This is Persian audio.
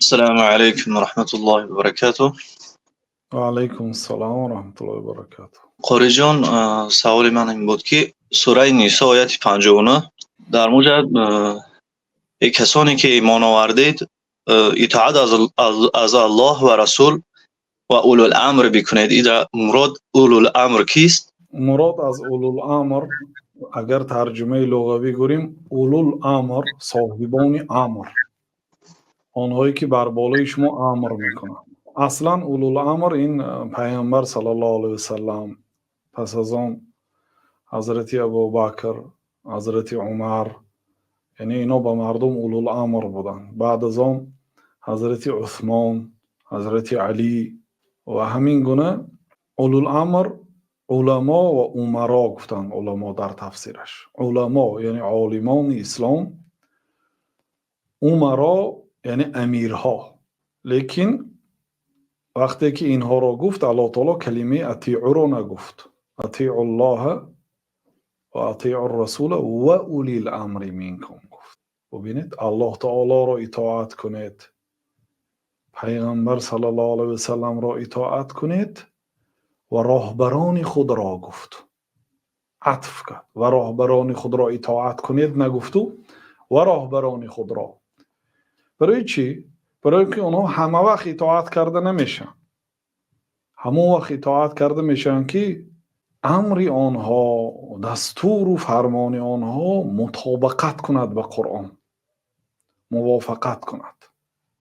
السلام عليكم ورحمة الله وبركاته. وعليكم السلام ورحمة الله وبركاته. قاری جان، سوال من این بود که سوره نیسا آیت 59 در مورد کسانی که ایمان آوردید اطاعت از الله و رسول و اولو الامر بکنید. این مراد اولو الامر کیست؟ مراد از اولوالامر اگر ترجمه لغوی گوریم اولوالامر صاحبان امر، آنهایی که بر بالای شما امر میکنند. اصلا اولوالامر این پیامبر صلی الله علیه وسلم، پس از آن حضرت ابوبکر، حضرت عمر، یعنی اینا به مردم اولوالامر بودند. بعد از آن حضرت عثمان، حضرت علی و همین گونه اولوالامر علما و امرا گفتن. علما در تفسیرش، علما یعنی عالمان اسلام، امرا یعنی امیرها. لیکن وقتی که اینها را گفت، الله تعالی کلمه اطیعوا را نگفت. اطیعوا الله و اطیعوا الرسول و اولی الامر منکم گفت. ببینید، الله تعالی را اطاعت کنید، پیغمبر صلی الله علیه و سلم را اطاعت کنید و راهبران خود را گفت. عطف کرد و راهبران خود را اطاعت کنید نگفتو و راهبران خود را. برای چی؟ برای که اونها همه وقت اطاعت کرده نمیشن. همون وقت اطاعت کرده میشن که امر آنها، دستور و فرمان آنها مطابقت کند به قرآن، موافقت کند.